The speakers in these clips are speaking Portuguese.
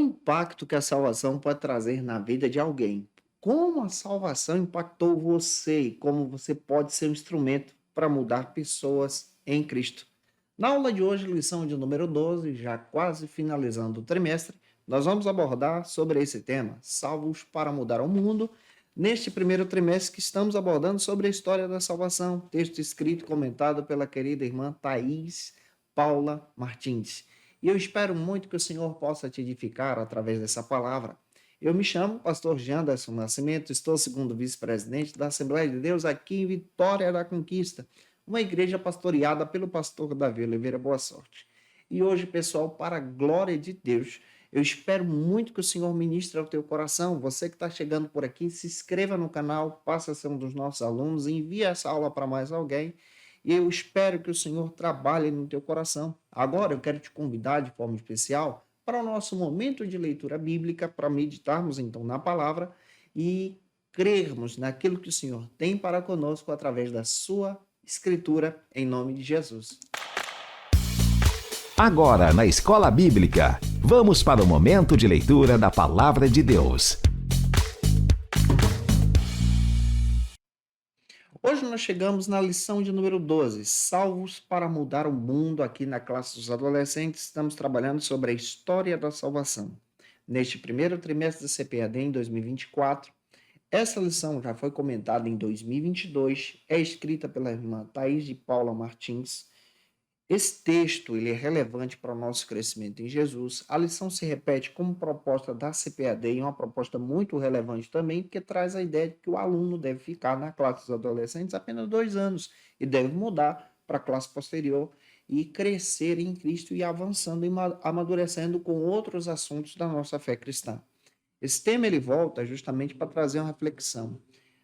impacto que a salvação pode trazer na vida de alguém? Como a salvação impactou você e como você pode ser um instrumento para mudar pessoas em Cristo? Na aula de hoje, lição de número 12, já quase finalizando o trimestre, nós vamos abordar sobre esse tema, salvos para mudar o mundo, neste primeiro trimestre que estamos abordando sobre a história da salvação, texto escrito e comentado pela querida irmã Thaís Paula Martins. E eu espero muito que o Senhor possa te edificar através dessa palavra. Eu me chamo pastor Janderson Nascimento, estou segundo vice-presidente da Assembleia de Deus aqui em Vitória da Conquista, uma igreja pastoreada pelo pastor Davi Oliveira Boa Sorte. E hoje, pessoal, para a glória de Deus, eu espero muito que o Senhor ministre ao teu coração. Você que está chegando por aqui, se inscreva no canal, passa a ser um dos nossos alunos, envie essa aula para mais alguém. E eu espero que o Senhor trabalhe no teu coração. Agora eu quero te convidar de forma especial para o nosso momento de leitura bíblica, para meditarmos então na palavra e crermos naquilo que o Senhor tem para conosco através da sua escritura, em nome de Jesus. Agora, na Escola Bíblica, vamos para o momento de leitura da Palavra de Deus. Hoje nós chegamos na lição de número 12, Salvos para mudar o mundo. Aqui na classe dos adolescentes, estamos trabalhando sobre a história da salvação. Neste primeiro trimestre da CPAD em 2024, essa lição já foi comentada em 2022, é escrita pela irmã Thaís de Paula Martins. Esse texto ele é relevante para o nosso crescimento em Jesus. A lição se repete como proposta da CPAD e uma proposta muito relevante também, porque traz a ideia de que o aluno deve ficar na classe dos adolescentes apenas 2 anos e deve mudar para a classe posterior e crescer em Cristo e avançando e amadurecendo com outros assuntos da nossa fé cristã. Esse tema ele volta justamente para trazer uma reflexão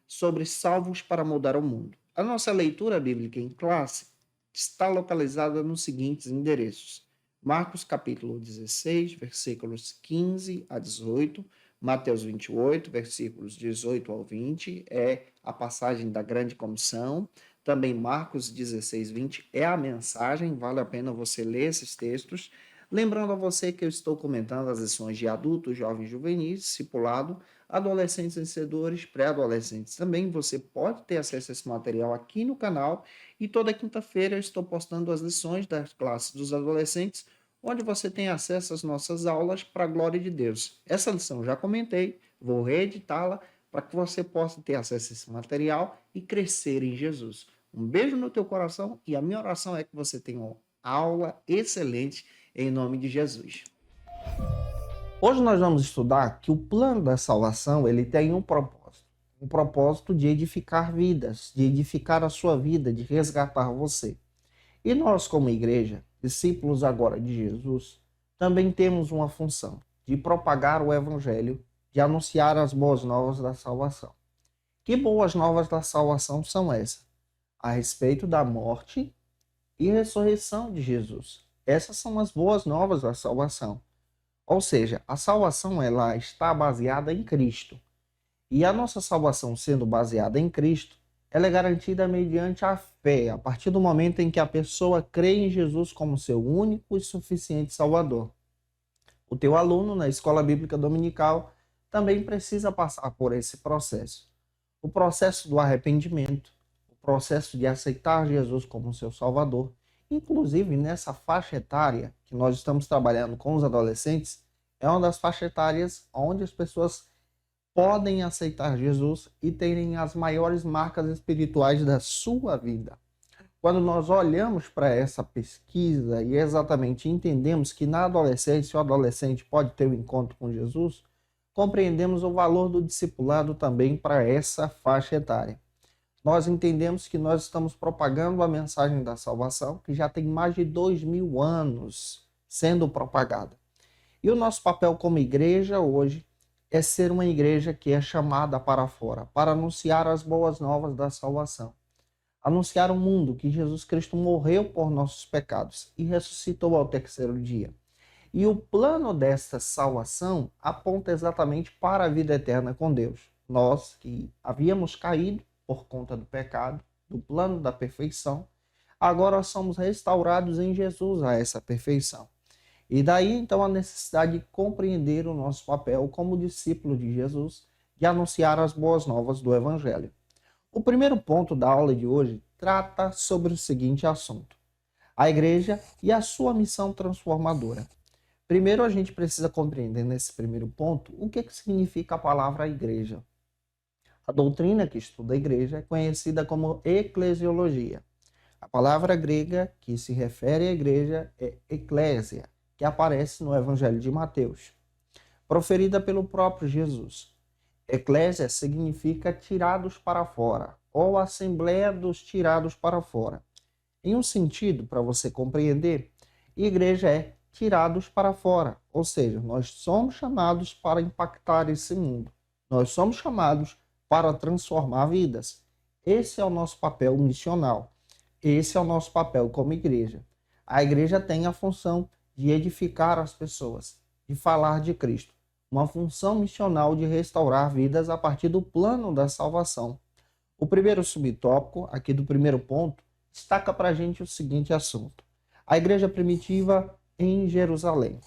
sobre salvos para mudar o mundo. A nossa leitura bíblica em classe está localizada nos seguintes endereços: Marcos capítulo 16, versículos 15 a 18, Mateus 28, versículos 18 ao 20, é a passagem da grande comissão, também Marcos 16, 20 é a mensagem, vale a pena você ler esses textos. Lembrando a você que eu estou comentando as lições de adultos, jovens, juvenis, discipulado, adolescentes vencedores, pré-adolescentes também. Você pode ter acesso a esse material aqui no canal e toda quinta-feira eu estou postando as lições das classes dos adolescentes, onde você tem acesso às nossas aulas para a glória de Deus. Essa lição já comentei, vou reeditá-la para que você possa ter acesso a esse material e crescer em Jesus. Um beijo no teu coração e a minha oração é que você tenha uma aula excelente em nome de Jesus. Hoje nós vamos estudar que o plano da salvação ele tem um propósito de edificar vidas, de edificar a sua vida, de resgatar você. E nós, como igreja, discípulos agora de Jesus, também temos uma função de propagar o evangelho, de anunciar as boas novas da salvação. Que boas novas da salvação são essas? A respeito da morte e ressurreição de Jesus. Essas são as boas novas da salvação. Ou seja, a salvação ela está baseada em Cristo. E a nossa salvação sendo baseada em Cristo, ela é garantida mediante a fé, a partir do momento em que a pessoa crê em Jesus como seu único e suficiente Salvador. O teu aluno na escola bíblica dominical também precisa passar por esse processo. O processo do arrependimento, o processo de aceitar Jesus como seu Salvador. Inclusive, nessa faixa etária que nós estamos trabalhando com os adolescentes, é uma das faixas etárias onde as pessoas podem aceitar Jesus e terem as maiores marcas espirituais da sua vida. Quando nós olhamos para essa pesquisa e exatamente entendemos que na adolescência o adolescente pode ter um encontro com Jesus, compreendemos o valor do discipulado também para essa faixa etária. Nós entendemos que nós estamos propagando a mensagem da salvação, que já tem mais de 2000 anos sendo propagada. E o nosso papel como igreja hoje é ser uma igreja que é chamada para fora, para anunciar as boas novas da salvação. Anunciar ao mundo que Jesus Cristo morreu por nossos pecados e ressuscitou ao terceiro dia. E o plano dessa salvação aponta exatamente para a vida eterna com Deus. Nós que havíamos caído por conta do pecado, do plano da perfeição, agora somos restaurados em Jesus a essa perfeição. E daí, então, a necessidade de compreender o nosso papel como discípulo de Jesus, de anunciar as boas novas do Evangelho. O primeiro ponto da aula de hoje trata sobre o seguinte assunto: a igreja e a sua missão transformadora. Primeiro, a gente precisa compreender nesse primeiro ponto o que significa a palavra igreja. A doutrina que estuda a igreja é conhecida como eclesiologia. A palavra grega que se refere à igreja é eclésia, que aparece no Evangelho de Mateus, proferida pelo próprio Jesus. Eclésia significa tirados para fora, ou assembleia dos tirados para fora. Em um sentido, para você compreender, igreja é tirados para fora, ou seja, nós somos chamados para impactar esse mundo. Nós somos chamados para transformar vidas. Esse é o nosso papel missional. Esse é o nosso papel como igreja. A igreja tem a função de edificar as pessoas, de falar de Cristo. Uma função missional de restaurar vidas a partir do plano da salvação. O primeiro subtópico, aqui do primeiro ponto, destaca para a gente o seguinte assunto: a igreja primitiva em Jerusalém.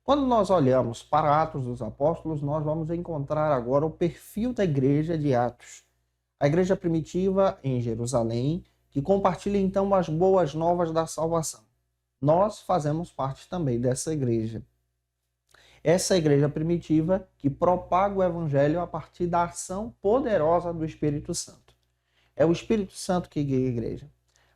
Quando nós olhamos para Atos dos Apóstolos, nós vamos encontrar agora o perfil da igreja de Atos. A igreja primitiva em Jerusalém, que compartilha então as boas novas da salvação. Nós fazemos parte também dessa igreja. Essa igreja primitiva que propaga o evangelho a partir da ação poderosa do Espírito Santo. É o Espírito Santo que guia a igreja.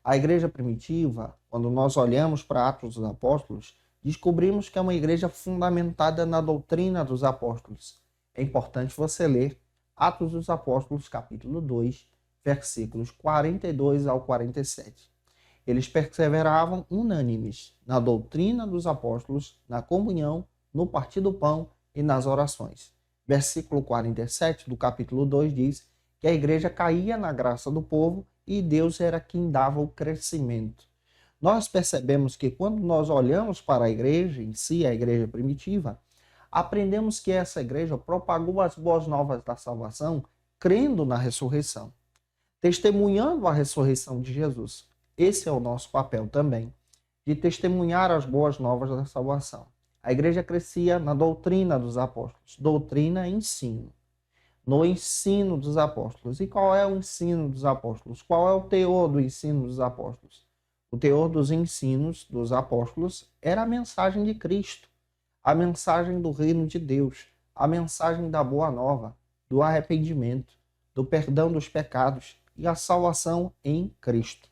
A igreja primitiva, quando nós olhamos para Atos dos Apóstolos, descobrimos que é uma igreja fundamentada na doutrina dos apóstolos. É importante você ler Atos dos Apóstolos, capítulo 2, versículos 42 ao 47. Eles perseveravam unânimes na doutrina dos apóstolos, na comunhão, no partir do pão e nas orações. Versículo 47 do capítulo 2 diz que a igreja caía na graça do povo e Deus era quem dava o crescimento. Nós percebemos que quando nós olhamos para a igreja em si, a igreja primitiva, aprendemos que essa igreja propagou as boas novas da salvação, crendo na ressurreição, testemunhando a ressurreição de Jesus. Esse é o nosso papel também, de testemunhar as boas novas da salvação. A igreja crescia na doutrina dos apóstolos, doutrina e ensino. No ensino dos apóstolos. E qual é o ensino dos apóstolos? Qual é o teor do ensino dos apóstolos? O teor dos ensinos dos apóstolos era a mensagem de Cristo, a mensagem do reino de Deus, a mensagem da boa nova, do arrependimento, do perdão dos pecados e a salvação em Cristo.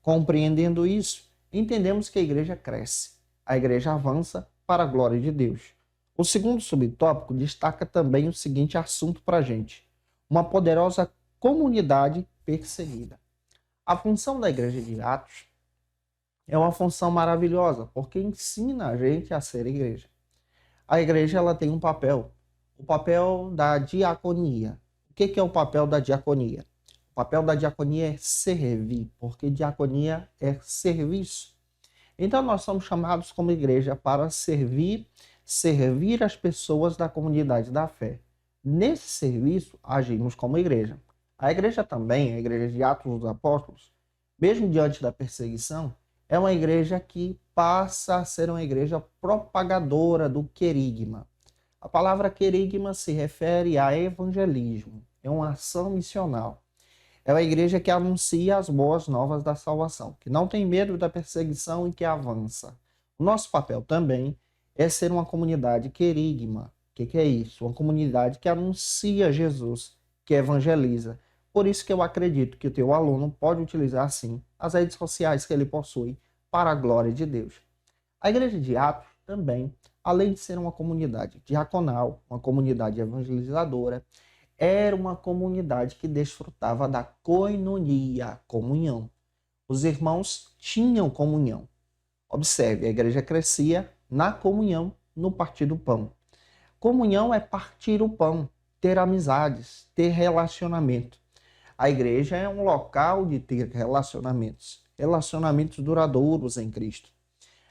Compreendendo isso, entendemos que a igreja cresce, a igreja avança para a glória de Deus. O segundo subtópico destaca também o seguinte assunto para a gente: uma poderosa comunidade perseguida. A função da igreja de Atos é uma função maravilhosa, porque ensina a gente a ser igreja. A igreja ela tem um papel, o papel da diaconia. O que é o papel da diaconia? O papel da diaconia é servir, porque diaconia é serviço. Então nós somos chamados como igreja para servir as pessoas da comunidade da fé. Nesse serviço, agimos como igreja. A igreja também, a igreja de Atos dos Apóstolos, mesmo diante da perseguição, é uma igreja que passa a ser uma igreja propagadora do querigma. A palavra querigma se refere a evangelismo, é uma ação missional. É uma igreja que anuncia as boas novas da salvação, que não tem medo da perseguição e que avança. O nosso papel também é ser uma comunidade querigma. O que é isso? Uma comunidade que anuncia Jesus, que evangeliza. Por isso que eu acredito que o teu aluno pode utilizar, sim, as redes sociais que ele possui para a glória de Deus. A igreja de Atos também, além de ser uma comunidade diaconal, uma comunidade evangelizadora, era uma comunidade que desfrutava da koinonia, comunhão. Os irmãos tinham comunhão. Observe, a igreja crescia na comunhão, no partir do pão. Comunhão é partir o pão, ter amizades, ter relacionamento. A igreja é um local de ter relacionamentos, relacionamentos duradouros em Cristo.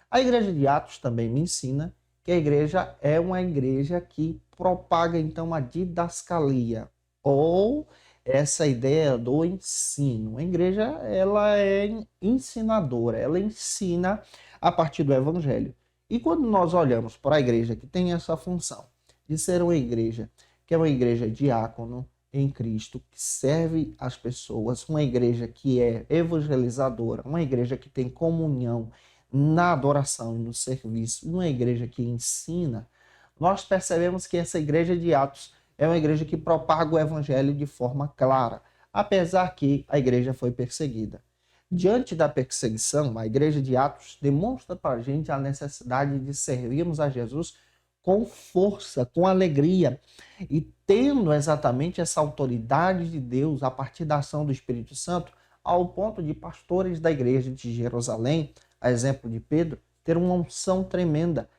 A igreja de Atos também me ensina que a igreja é uma igreja que propaga então a didascalia, ou essa ideia do ensino. A igreja ela é ensinadora, ela ensina a partir do evangelho. E quando nós olhamos para a igreja que tem essa função de ser uma igreja que é uma igreja diácono em Cristo, que serve as pessoas, uma igreja que é evangelizadora, uma igreja que tem comunhão na adoração e no serviço, uma igreja que ensina, nós percebemos que essa igreja de Atos é uma igreja que propaga o evangelho de forma clara, apesar que a igreja foi perseguida. Diante da perseguição, a igreja de Atos demonstra para a gente a necessidade de servirmos a Jesus com força, com alegria, e tendo exatamente essa autoridade de Deus a partir da ação do Espírito Santo, ao ponto de pastores da igreja de Jerusalém, a exemplo de Pedro, ter uma unção tremenda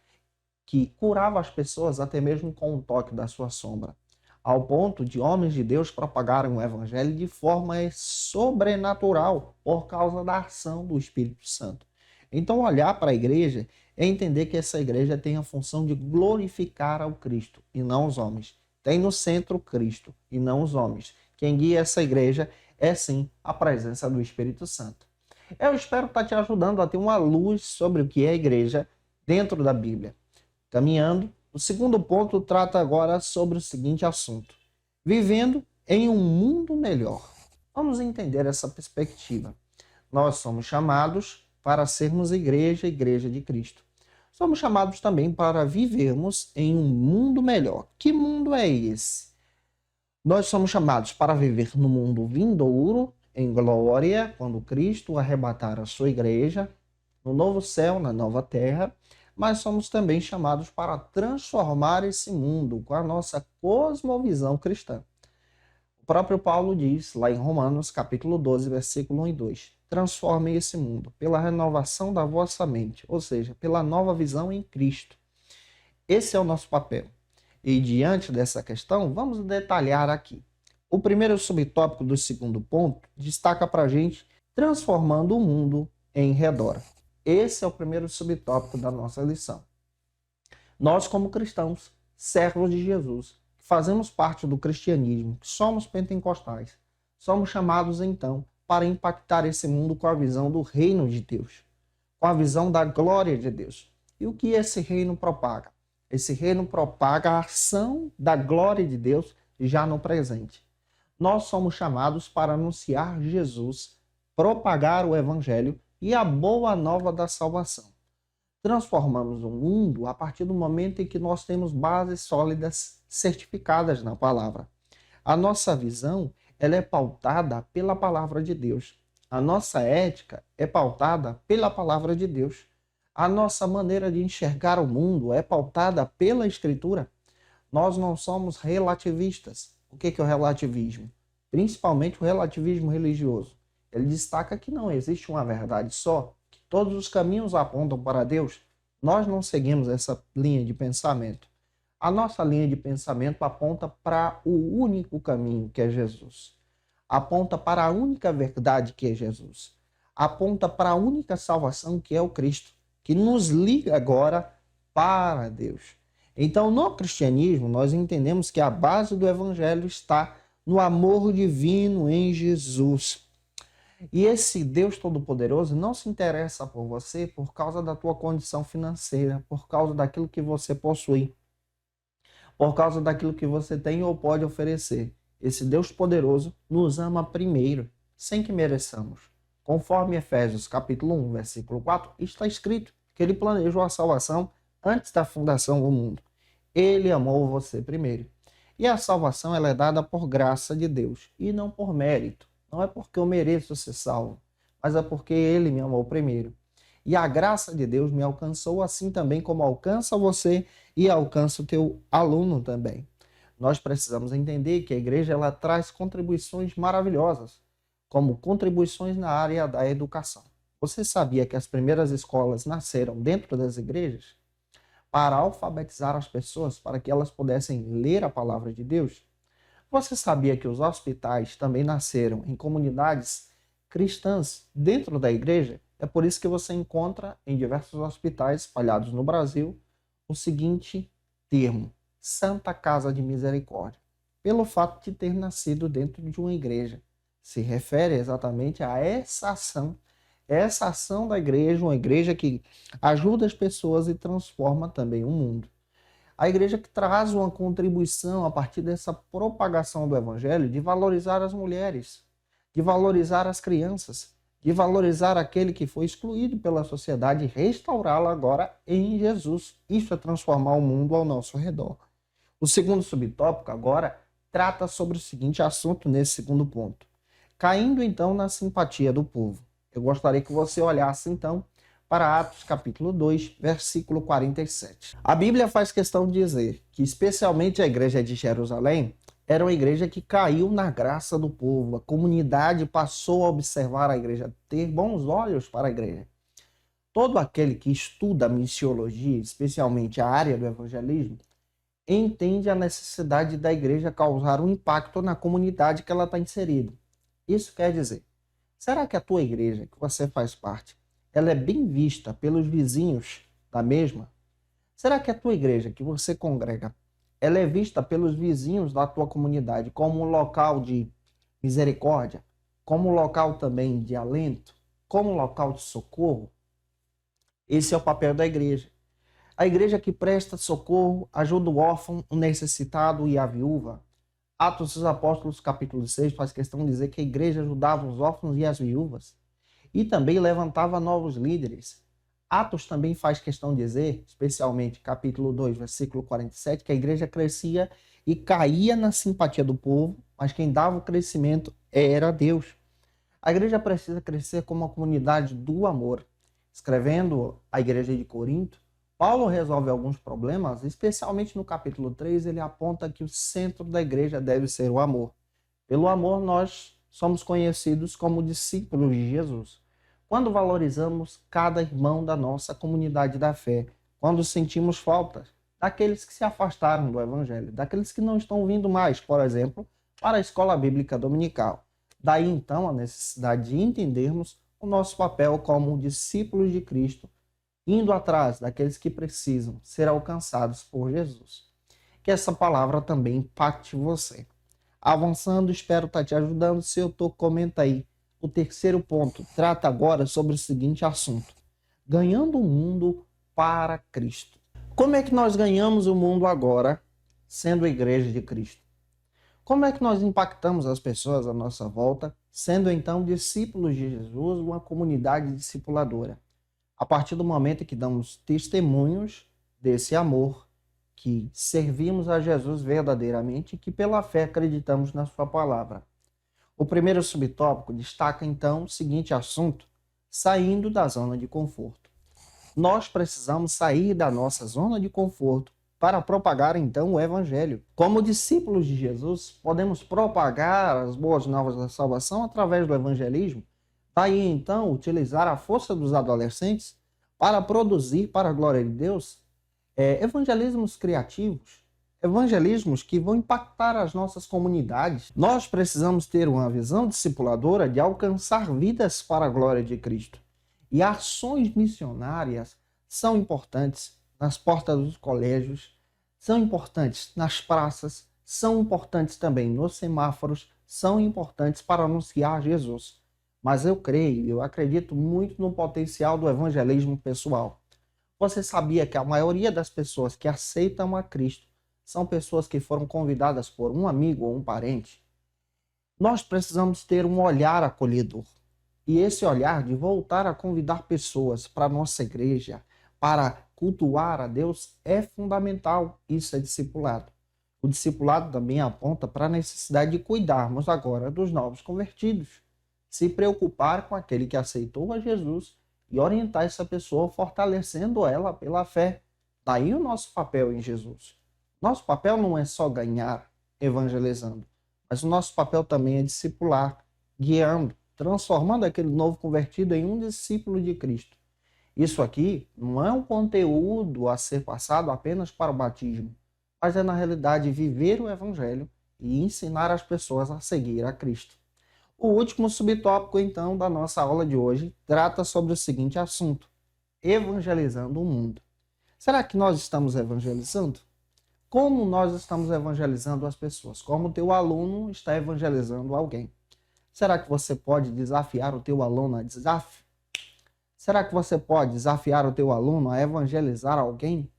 que curava as pessoas até mesmo com o toque da sua sombra, ao ponto de homens de Deus propagarem o evangelho de forma sobrenatural por causa da ação do Espírito Santo. Então, olhar para a igreja é entender que essa igreja tem a função de glorificar ao Cristo e não os homens. Tem no centro Cristo e não os homens. Quem guia essa igreja é sim a presença do Espírito Santo. Eu espero estar te ajudando a ter uma luz sobre o que é a igreja dentro da Bíblia. Caminhando, o segundo ponto trata agora sobre o seguinte assunto: vivendo em um mundo melhor. Vamos entender essa perspectiva. Nós somos chamados para sermos igreja de Cristo. Somos chamados também para vivermos em um mundo melhor. Que mundo é esse? Nós somos chamados para viver no mundo vindouro, em glória, quando Cristo arrebatar a sua igreja, no novo céu, na nova terra, mas somos também chamados para transformar esse mundo com a nossa cosmovisão cristã. O próprio Paulo diz, lá em Romanos, capítulo 12, versículo 1 e 2, transformem esse mundo pela renovação da vossa mente, ou seja, pela nova visão em Cristo. Esse é o nosso papel. E diante dessa questão, vamos detalhar aqui. O primeiro subtópico do segundo ponto destaca para a gente transformando o mundo em redor. Esse é o primeiro subtópico da nossa lição. Nós, como cristãos, servos de Jesus, que fazemos parte do cristianismo, que somos pentecostais, somos chamados então para impactar esse mundo com a visão do reino de Deus, com a visão da glória de Deus. E o que esse reino propaga? Esse reino propaga a ação da glória de Deus já no presente. Nós somos chamados para anunciar Jesus, propagar o evangelho e a boa nova da salvação. Transformamos o mundo a partir do momento em que nós temos bases sólidas certificadas na palavra. A nossa visão, ela é pautada pela palavra de Deus. A nossa ética é pautada pela palavra de Deus. A nossa maneira de enxergar o mundo é pautada pela Escritura. Nós não somos relativistas. O que é o relativismo? Principalmente o relativismo religioso. Ele destaca que não existe uma verdade só, que todos os caminhos apontam para Deus. Nós não seguimos essa linha de pensamento. A nossa linha de pensamento aponta para o único caminho, que é Jesus. Aponta para a única verdade, que é Jesus. Aponta para a única salvação, que é o Cristo, que nos liga agora para Deus. Então, no cristianismo, nós entendemos que a base do evangelho está no amor divino em Jesus. E esse Deus Todo-Poderoso não se interessa por você por causa da tua condição financeira, por causa daquilo que você possui, por causa daquilo que você tem ou pode oferecer. Esse Deus poderoso nos ama primeiro, sem que mereçamos. Conforme Efésios capítulo 1, versículo 4, está escrito que ele planejou a salvação antes da fundação do mundo. Ele amou você primeiro. E a salvação ela é dada por graça de Deus e não por mérito. Não é porque eu mereço ser salvo, mas é porque ele me amou primeiro. E a graça de Deus me alcançou assim também como alcança você e alcança o teu aluno também. Nós precisamos entender que a igreja ela traz contribuições maravilhosas, como contribuições na área da educação. Você sabia que as primeiras escolas nasceram dentro das igrejas para alfabetizar as pessoas, para que elas pudessem ler a palavra de Deus? Você sabia que os hospitais também nasceram em comunidades cristãs dentro da igreja? É por isso que você encontra em diversos hospitais espalhados no Brasil o seguinte termo: Santa Casa de Misericórdia, pelo fato de ter nascido dentro de uma igreja. Se refere exatamente a essa ação, essa ação da igreja, uma igreja que ajuda as pessoas e transforma também o mundo. A igreja que traz uma contribuição a partir dessa propagação do evangelho de valorizar as mulheres, de valorizar as crianças, de valorizar aquele que foi excluído pela sociedade e restaurá-lo agora em Jesus. Isso é transformar o mundo ao nosso redor. O segundo subtópico agora trata sobre o seguinte assunto nesse segundo ponto. Caindo então na simpatia do povo. Eu gostaria que você olhasse então para Atos capítulo 2, versículo 47. A Bíblia faz questão de dizer que especialmente a igreja de Jerusalém era uma igreja que caiu na graça do povo. A comunidade passou a observar a igreja, ter bons olhos para a igreja. Todo aquele que estuda a missiologia, especialmente a área do evangelismo, entende a necessidade da igreja causar um impacto na comunidade que ela está inserida. Isso quer dizer, será que a tua igreja, que você faz parte, ela é bem vista pelos vizinhos da mesma? Será que a tua igreja, que você congrega, ela é vista pelos vizinhos da tua comunidade como um local de misericórdia, como um local também de alento, como um local de socorro? Esse é o papel da igreja. A igreja que presta socorro, ajuda o órfão, o necessitado e a viúva. Atos dos Apóstolos, capítulo 6, faz questão de dizer que a igreja ajudava os órfãos e as viúvas e também levantava novos líderes. Atos também faz questão de dizer, especialmente capítulo 2, versículo 47, que a igreja crescia e caía na simpatia do povo, mas quem dava o crescimento era Deus. A igreja precisa crescer como uma comunidade do amor. Escrevendo a igreja de Corinto, Paulo resolve alguns problemas, especialmente no capítulo 3, ele aponta que o centro da igreja deve ser o amor. Pelo amor, nós somos conhecidos como discípulos de Jesus. Quando valorizamos cada irmão da nossa comunidade da fé, quando sentimos falta daqueles que se afastaram do evangelho, daqueles que não estão vindo mais, por exemplo, para a escola bíblica dominical. Daí então a necessidade de entendermos o nosso papel como discípulos de Cristo, indo atrás daqueles que precisam ser alcançados por Jesus. Que essa palavra também impacte você. Avançando, espero estar te ajudando. Se eu estou, comenta aí. O terceiro ponto trata agora sobre o seguinte assunto: ganhando o mundo para Cristo. Como é que nós ganhamos o mundo agora, sendo a igreja de Cristo? Como é que nós impactamos as pessoas à nossa volta, sendo então discípulos de Jesus, uma comunidade discipuladora? A partir do momento que damos testemunhos desse amor, que servimos a Jesus verdadeiramente e que pela fé acreditamos na sua palavra. O primeiro subtópico destaca então o seguinte assunto: saindo da zona de conforto. Nós precisamos sair da nossa zona de conforto para propagar então o evangelho. Como discípulos de Jesus, podemos propagar as boas novas da salvação através do evangelismo. Daí então utilizar a força dos adolescentes para produzir para a glória de Deus evangelismos criativos, evangelismos que vão impactar as nossas comunidades. Nós precisamos ter uma visão discipuladora de alcançar vidas para a glória de Cristo. E ações missionárias são importantes nas portas dos colégios, são importantes nas praças, são importantes também nos semáforos, são importantes para anunciar Jesus. Mas eu creio, eu acredito muito no potencial do evangelismo pessoal. Você sabia que a maioria das pessoas que aceitam a Cristo são pessoas que foram convidadas por um amigo ou um parente? Nós precisamos ter um olhar acolhedor. E esse olhar de voltar a convidar pessoas para a nossa igreja, para cultuar a Deus, é fundamental. Isso é discipulado. O discipulado também aponta para a necessidade de cuidarmos agora dos novos convertidos. Se preocupar com aquele que aceitou a Jesus e orientar essa pessoa, fortalecendo ela pela fé. Daí o nosso papel em Jesus. Nosso papel não é só ganhar evangelizando, mas o nosso papel também é discipular, guiando, transformando aquele novo convertido em um discípulo de Cristo. Isso aqui não é um conteúdo a ser passado apenas para o batismo, mas é na realidade viver o evangelho e ensinar as pessoas a seguir a Cristo. O último subtópico, então, da nossa aula de hoje trata sobre o seguinte assunto: evangelizando o mundo. Será que nós estamos evangelizando? Como nós estamos evangelizando as pessoas? Como o teu aluno está evangelizando alguém? Será que você pode desafiar o teu aluno a Será que você pode desafiar o teu aluno a evangelizar alguém?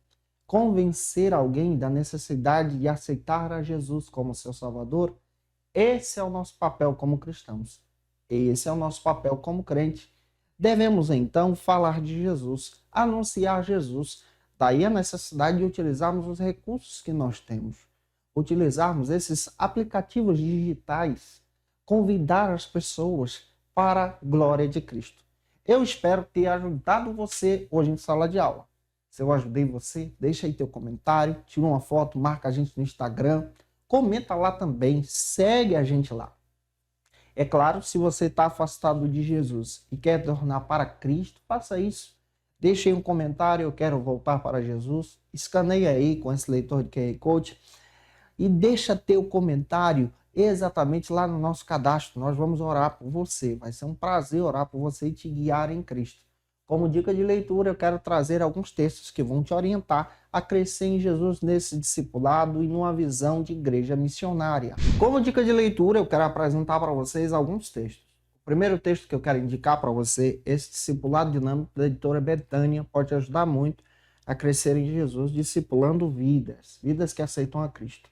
Convencer alguém da necessidade de aceitar a Jesus como seu Salvador? Esse é o nosso papel como cristãos. Esse é o nosso papel como crente. Devemos, então, falar de Jesus, anunciar Jesus. Daí a necessidade de utilizarmos os recursos que nós temos. Utilizarmos esses aplicativos digitais. Convidar as pessoas para a glória de Cristo. Eu espero ter ajudado você hoje em sala de aula. Se eu ajudei você, deixa aí teu comentário, tira uma foto, marca a gente no Instagram, comenta lá também, segue a gente lá. É claro, se você está afastado de Jesus e quer tornar para Cristo, faça isso. Deixe aí um comentário, eu quero voltar para Jesus. Escaneia aí com esse leitor de QR Code e deixa teu comentário exatamente lá no nosso cadastro. Nós vamos orar por você. Vai ser um prazer orar por você e te guiar em Cristo. Como dica de leitura, eu quero trazer alguns textos que vão te orientar a crescer em Jesus nesse discipulado e numa visão de igreja missionária. Como dica de leitura, eu quero apresentar para vocês alguns textos. O primeiro texto que eu quero indicar para você, esse discipulado dinâmico da editora Betânia, pode te ajudar muito a crescer em Jesus, discipulando vidas que aceitam a Cristo.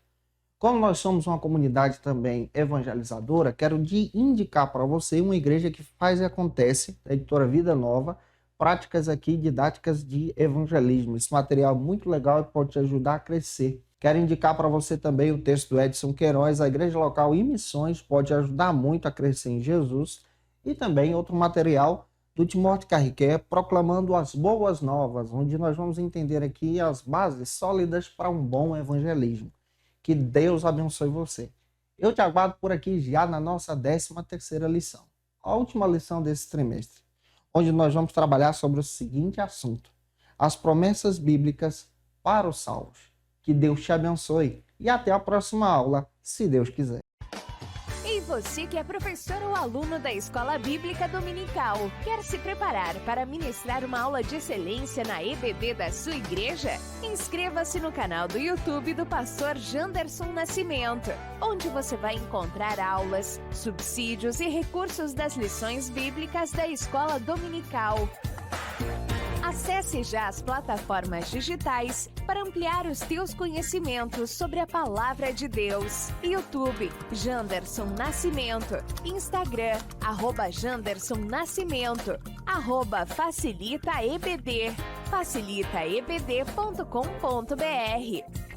Como nós somos uma comunidade também evangelizadora, quero indicar para você uma igreja que faz e acontece, da editora Vida Nova, práticas aqui didáticas de evangelismo. Esse material é muito legal e pode te ajudar a crescer. Quero indicar para você também o texto do Edson Queiroz, a Igreja Local e Missões, pode ajudar muito a crescer em Jesus. E também outro material do Timóteo Carriqué, proclamando as boas novas, onde nós vamos entender aqui as bases sólidas para um bom evangelismo. Que Deus abençoe você. Eu te aguardo por aqui já na nossa 13ª lição, a última lição desse trimestre, onde nós vamos trabalhar sobre o seguinte assunto: as promessas bíblicas para os salvos. Que Deus te abençoe e até a próxima aula, se Deus quiser. E você que é professor ou aluno da Escola Bíblica Dominical, quer se preparar para ministrar uma aula de excelência na EBD da sua igreja? Inscreva-se no canal do YouTube do pastor Janderson Nascimento, onde você vai encontrar aulas, subsídios e recursos das lições bíblicas da Escola Dominical. Acesse já as plataformas digitais para ampliar os teus conhecimentos sobre a Palavra de Deus. YouTube, Janderson Nascimento. Instagram, @Janderson Nascimento. @FacilitaEBD. facilitaebd.com.br.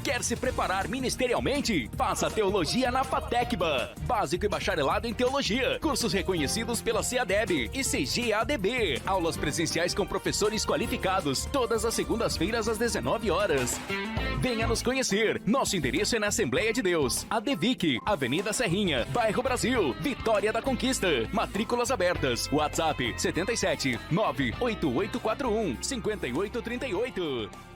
Quer se preparar ministerialmente? Faça Teologia na FATECBA. Básico e bacharelado em Teologia. Cursos reconhecidos pela CEADEB e CGADB. Aulas presenciais com professores qualificados. Todas as segundas-feiras às 19 horas. Venha nos conhecer. Nosso endereço é na Assembleia de Deus. ADVIC, Avenida Serrinha, Bairro Brasil, Vitória da Conquista. Matrículas abertas. WhatsApp 77 98841 5838.